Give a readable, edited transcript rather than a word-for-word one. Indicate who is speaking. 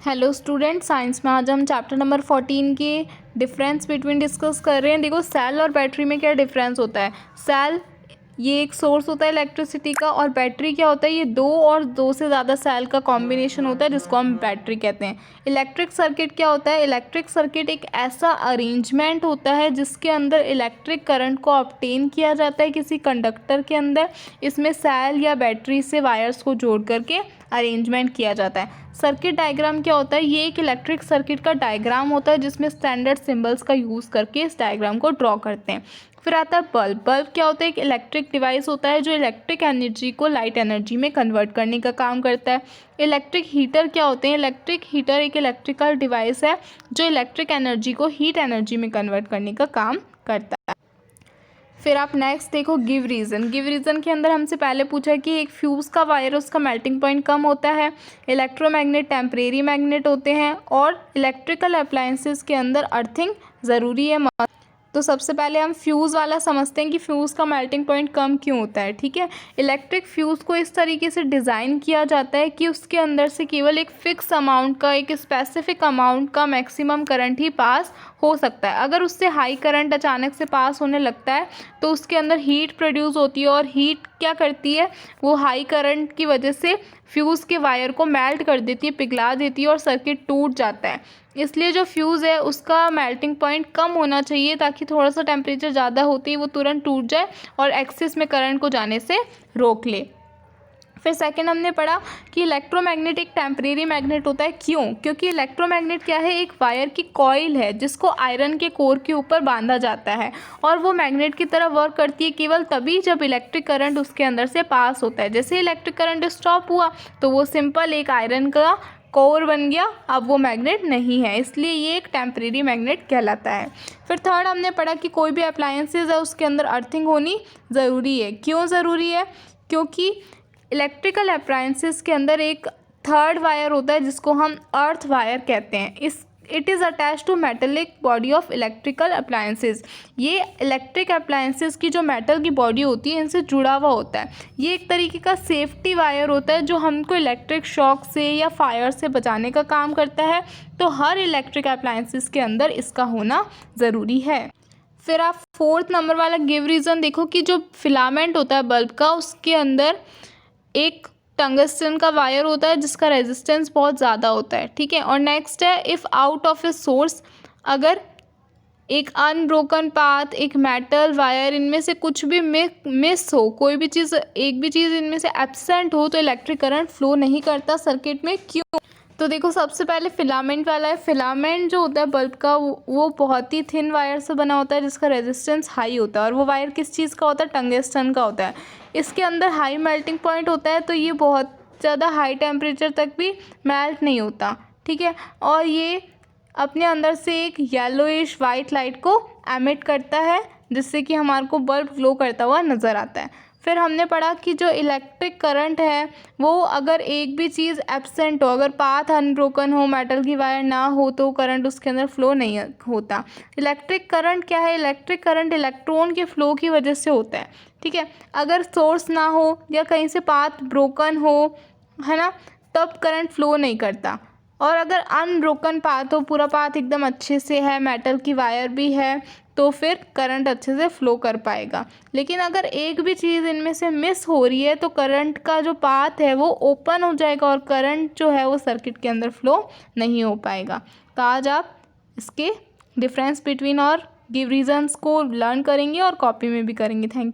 Speaker 1: Hello student, science में आज हम चैप्टर नंबर 14 के डिफरेंस बिटवीन डिस्कस कर रहे हैं। देखो, सेल और बैटरी में क्या डिफरेंस होता है। सेल ये एक सोर्स होता है इलेक्ट्रिसिटी का, और बैटरी क्या होता है, ये दो और दो से ज़्यादा सेल का कॉम्बिनेशन होता है जिसको हम बैटरी कहते हैं। इलेक्ट्रिक सर्किट क्या होता है। इलेक्ट्रिक सर्किट एक ऐसा अरेंजमेंट होता है जिसके अंदर इलेक्ट्रिक करंट को ऑब्टेन किया जाता है किसी कंडक्टर के अंदर। इसमें सेल या बैटरी से वायर्स को जोड़ करके अरेंजमेंट किया जाता है। सर्किट डायग्राम क्या होता है। ये एक इलेक्ट्रिक सर्किट का डायग्राम होता है जिसमें स्टैंडर्ड सिंबल्स का यूज़ करके इस डायग्राम को ड्रॉ करते हैं। फिर आता है बल्ब। बल्ब क्या होता है, एक इलेक्ट्रिक डिवाइस होता है जो इलेक्ट्रिक एनर्जी को लाइट एनर्जी में कन्वर्ट करने का काम करता है। इलेक्ट्रिक हीटर क्या होते हैं। इलेक्ट्रिक हीटर एक इलेक्ट्रिकल डिवाइस है जो इलेक्ट्रिक एनर्जी को हीट एनर्जी में कन्वर्ट करने का काम करता है। फिर आप नेक्स्ट देखो गिव रीज़न। गिव रीज़न के अंदर हमसे पहले पूछा कि एक फ्यूज़ का वायर उसका मेल्टिंग पॉइंट कम होता है, इलेक्ट्रोमैग्नेट टेम्परेरी मैग्नेट होते हैं, और इलेक्ट्रिकल अप्लायंसेस के अंदर अर्थिंग ज़रूरी है। तो सबसे पहले हम फ्यूज़ वाला समझते हैं कि फ्यूज़ का मेल्टिंग पॉइंट कम क्यों होता है। ठीक है, इलेक्ट्रिक फ्यूज़ को इस तरीके से डिज़ाइन किया जाता है कि उसके अंदर से केवल एक फ़िक्स अमाउंट का, एक स्पेसिफिक अमाउंट का मैक्सिमम करंट ही पास हो सकता है। अगर उससे हाई करंट अचानक से पास होने लगता है तो उसके अंदर हीट प्रोड्यूस होती है, और हीट क्या करती है, वो हाई करंट की वजह से फ्यूज़ के वायर को मेल्ट कर देती है, पिघला देती है, और सर्किट टूट जाता है। इसलिए जो फ्यूज़ है उसका मेल्टिंग पॉइंट कम होना चाहिए ताकि थोड़ा सा टेम्परेचर ज़्यादा होते ही वो तुरंत टूट जाए और एक्सिस में करंट को जाने से रोक ले। फिर सेकंड हमने पढ़ा कि इलेक्ट्रोमैग्नेट एक टेम्परेरी मैग्नेट होता है। क्यों? क्योंकि इलेक्ट्रोमैग्नेट क्या है, एक वायर की कॉइल है जिसको आयरन के कोर के ऊपर बांधा जाता है, और वो मैग्नेट की तरह वर्क करती है केवल तभी जब इलेक्ट्रिक करंट उसके अंदर से पास होता है। जैसे इलेक्ट्रिक करंट स्टॉप हुआ तो वो सिंपल एक आयरन का कोर बन गया, अब वो मैग्नेट नहीं है, इसलिए ये एक टेम्परेरी मैग्नेट कहलाता है। फिर थर्ड हमने पढ़ा कि कोई भी अप्लायंसेस है उसके अंदर अर्थिंग होनी ज़रूरी है। क्यों ज़रूरी है? क्योंकि इलेक्ट्रिकल अप्लायंसेस के अंदर एक थर्ड वायर होता है जिसको हम अर्थ वायर कहते हैं। It is attach to metallic body of electrical appliances. ये इलेक्ट्रिक अप्लायंसेस की जो मेटल की बॉडी होती है इनसे जुड़ा हुआ होता है। ये एक तरीके का सेफ्टी वायर होता है जो हमको इलेक्ट्रिक शॉक से या फायर से बचाने का काम करता है। तो हर इलेक्ट्रिक अप्लायंसेस के अंदर इसका होना ज़रूरी है। फिर आप फोर्थ नंबर वाला गिव रीज़न देखो कि जो फिलामेंट होता है बल्ब का, उसके अंदर एक टंगस्टन का वायर होता है जिसका रेजिस्टेंस बहुत ज़्यादा होता है। ठीक है, और नेक्स्ट है if out of a source, अगर एक अनब्रोकन पाथ, एक मेटल वायर, इनमें से कुछ भी मिस हो, कोई भी चीज़, एक भी चीज़ इनमें से एब्सेंट हो, तो इलेक्ट्रिक करंट फ्लो नहीं करता सर्किट में। क्यों? तो देखो, सबसे पहले फिलामेंट वाला है। फिलामेंट जो होता है बल्ब का वो बहुत ही थिन वायर से बना होता है जिसका रेजिस्टेंस हाई होता है, और वो वायर किस चीज़ का होता है, टंगस्टन का होता है। इसके अंदर हाई मेल्टिंग पॉइंट होता है, तो ये बहुत ज़्यादा हाई टेम्परेचर तक भी मेल्ट नहीं होता। ठीक है, और ये अपने अंदर से एक येलोइश वाइट लाइट को एमिट करता है जिससे कि हमारे को बल्ब ग्लो करता हुआ नज़र आता है। फिर हमने पढ़ा कि जो इलेक्ट्रिक करंट है वो अगर एक भी चीज़ एब्सेंट हो, अगर पाथ अनब्रोकन हो, मेटल की वायर ना हो, तो करंट उसके अंदर फ्लो नहीं होता। इलेक्ट्रिक करंट क्या है? इलेक्ट्रिक करंट इलेक्ट्रॉन के फ्लो की वजह से होता है। ठीक है, अगर सोर्स ना हो या कहीं से पाथ ब्रोकन हो, है ना, तब करंट फ्लो नहीं करता। और अगर अनब्रोकन पाथ हो, पूरा पाथ एकदम अच्छे से है, मेटल की वायर भी है, तो फिर करंट अच्छे से फ्लो कर पाएगा। लेकिन अगर एक भी चीज़ इनमें से मिस हो रही है तो करंट का जो पाथ है वो ओपन हो जाएगा और करंट जो है वो सर्किट के अंदर फ्लो नहीं हो पाएगा। तो आज आप इसके डिफरेंस बिटवीन और गिव रीजंस को लर्न करेंगे और कॉपी में भी करेंगे। Thank you.